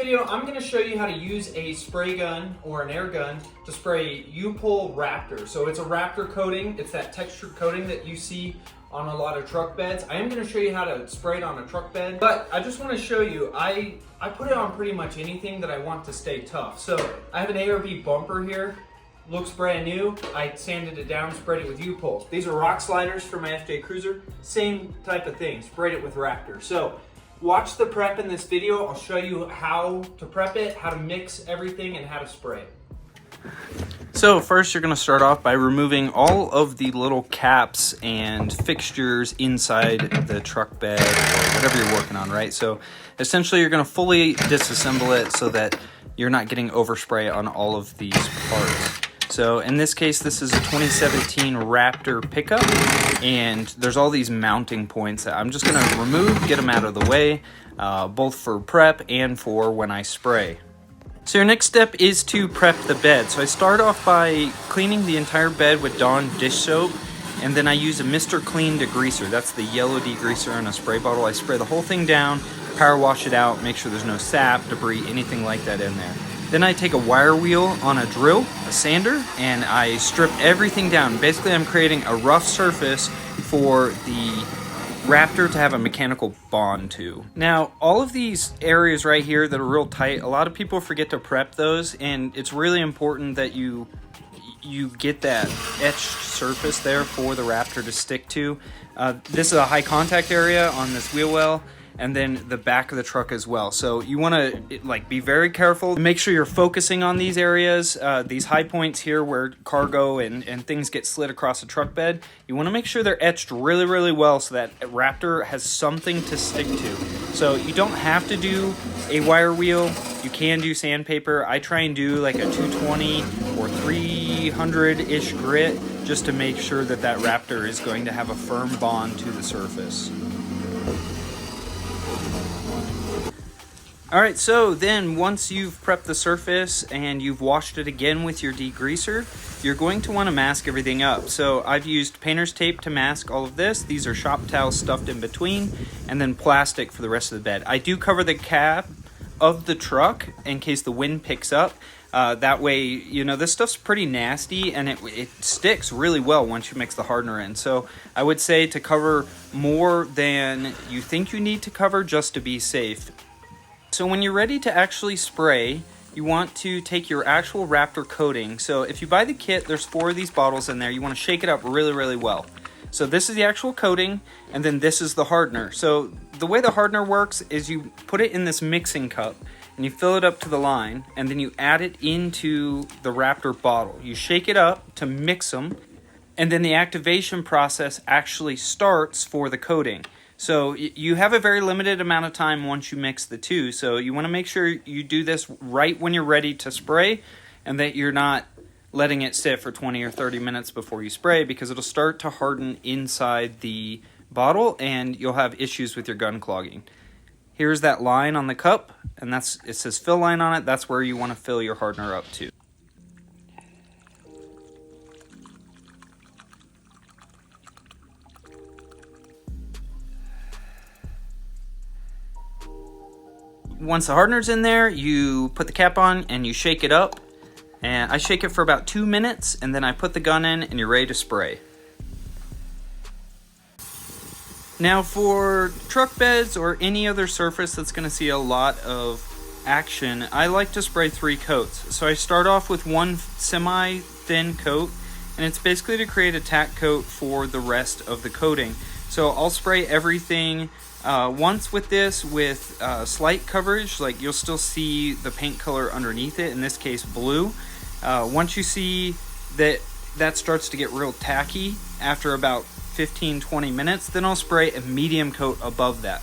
video, I'm going to show you how to use a spray gun or an air gun to spray U-POL Raptor. So it's a Raptor coating. It's that textured coating that you see on a lot of truck beds. I am going to show you how to spray it on a truck bed, but I just want to show you, I put it on pretty much anything that I want to stay tough. So I have an ARB bumper here. Looks brand new. I sanded it down, sprayed it with U-POL. These are rock sliders for my FJ Cruiser. Same type of thing, sprayed it with Raptor. So watch the prep in this video. I'll show you how to prep it, how to mix everything, and how to spray it. So first you're going to start off by removing all of the little caps and fixtures inside the truck bed or whatever you're working on, right? So essentially you're going to fully disassemble it so that you're not getting overspray on all of these parts. So in this case, this is a 2017 Raptor pickup, and there's all these mounting points that I'm just going to remove, get them out of the way, both for prep and for when I spray. So your next step is to prep the bed. So I start off by cleaning the entire bed with Dawn dish soap, and then I use a Mr. Clean degreaser. That's the yellow degreaser in a spray bottle. I spray the whole thing down, power wash it out, make sure there's no sap, debris, anything like that in there. Then I take a wire wheel on a drill, a sander, and I strip everything down. Basically, I'm creating a rough surface for the Raptor to have a mechanical bond to. Now, all of these areas right here that are real tight, a lot of people forget to prep those, and it's really important that you get that etched surface there for the Raptor to stick to. This is a high contact area on this wheel well, and then the back of the truck as well. So you want to be very careful. Make sure you're focusing on these areas, these high points here where cargo and things get slid across the truck bed. You want to make sure they're etched really, really well so that Raptor has something to stick to. So you don't have to do a wire wheel. You can do sandpaper. I try and do like a 220 or 300-ish grit just to make sure that that Raptor is going to have a firm bond to the surface. Alright, so then once you've prepped the surface and you've washed it again with your degreaser, you're going to want to mask everything up. So I've used painter's tape to mask all of this. These are shop towels stuffed in between, and then plastic for the rest of the bed. I do cover the cab of the truck in case the wind picks up. That way, you know, this stuff's pretty nasty and it sticks really well once you mix the hardener in. So I would say to cover more than you think you need to cover just to be safe. So when you're ready to actually spray, you want to take your actual Raptor coating. So if you buy the kit, there's 4 of these bottles in there. You want to shake it up really, really well. So this is the actual coating, and then this is the hardener. So the way the hardener works is you put it in this mixing cup, and you fill it up to the line, and then you add it into the Raptor bottle. You shake it up to mix them, and then the activation process actually starts for the coating. So you have a very limited amount of time once you mix the two. So you want to make sure you do this right when you're ready to spray, and that you're not letting it sit for 20 or 30 minutes before you spray, because it'll start to harden inside the bottle and you'll have issues with your gun clogging. Here's that line on the cup, and it says fill line on it. That's where you want to fill your hardener up to. Once the hardener's in there, you put the cap on and you shake it up. And I shake it for about 2 minutes, and then I put the gun in and you're ready to spray. Now for truck beds or any other surface that's going to see a lot of action, I like to spray 3 coats. So I start off with one semi-thin coat, and it's basically to create a tack coat for the rest of the coating. So I'll spray everything once with this with slight coverage, like you'll still see the paint color underneath it, in this case blue. Once you see that starts to get real tacky after about 15-20 minutes, then I'll spray a medium coat above that.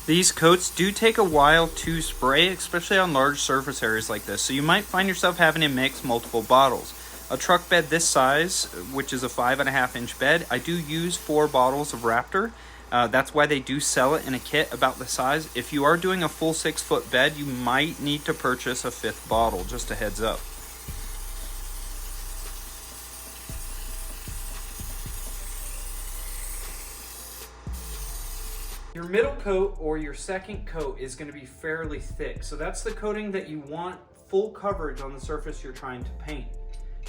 These coats do take a while to spray, especially on large surface areas like this, so you might find yourself having to mix multiple bottles. A truck bed this size, which is a 5.5 inch bed, I do use 4 bottles of Raptor. That's why they do sell it in a kit about the size. If you are doing a full 6-foot bed, you might need to purchase a 5th bottle, just a heads up. Your middle coat or your second coat is going to be fairly thick. So that's the coating that you want full coverage on the surface you're trying to paint.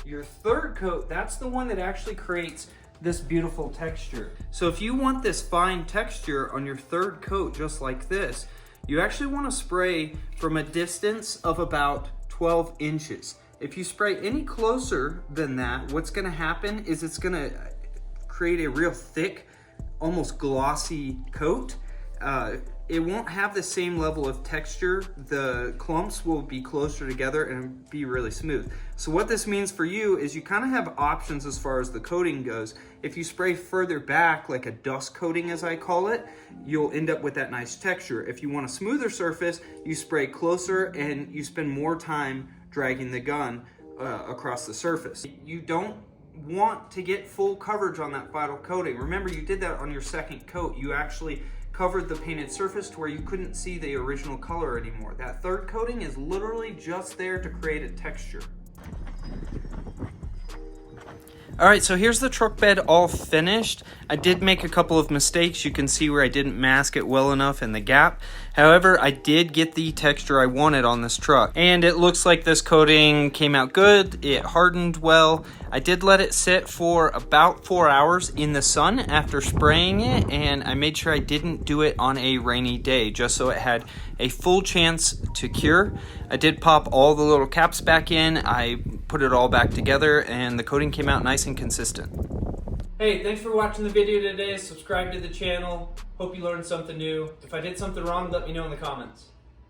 Your third coat, that's the one that actually creates this beautiful texture. So if you want this fine texture on your third coat just like this, you actually want to spray from a distance of about 12 inches. If you spray any closer than that, what's going to happen is it's going to create a real thick, almost glossy coat. It won't have the same level of texture. The clumps will be closer together and be really smooth. So what this means for you is you kind of have options as far as the coating goes. If you spray further back, like a dust coating as I call it, you'll end up with that nice texture. If you want a smoother surface, you spray closer and you spend more time dragging the gun across the surface. You don't want to get full coverage on that final coating. Remember, you did that on your second coat. You actually covered the painted surface to where you couldn't see the original color anymore. That third coating is literally just there to create a texture. All right, so here's the truck bed all finished. I did make a couple of mistakes. You can see where I didn't mask it well enough in the gap. However, I did get the texture I wanted on this truck. And it looks like this coating came out good. It hardened well. I did let it sit for about 4 hours in the sun after spraying it, and I made sure I didn't do it on a rainy day just so it had a full chance to cure. I did pop all the little caps back in. I put it all back together, and the coating came out nice and consistent. Hey, thanks for watching the video today. Subscribe to the channel. Hope you learned something new. If I did something wrong, let me know in the comments.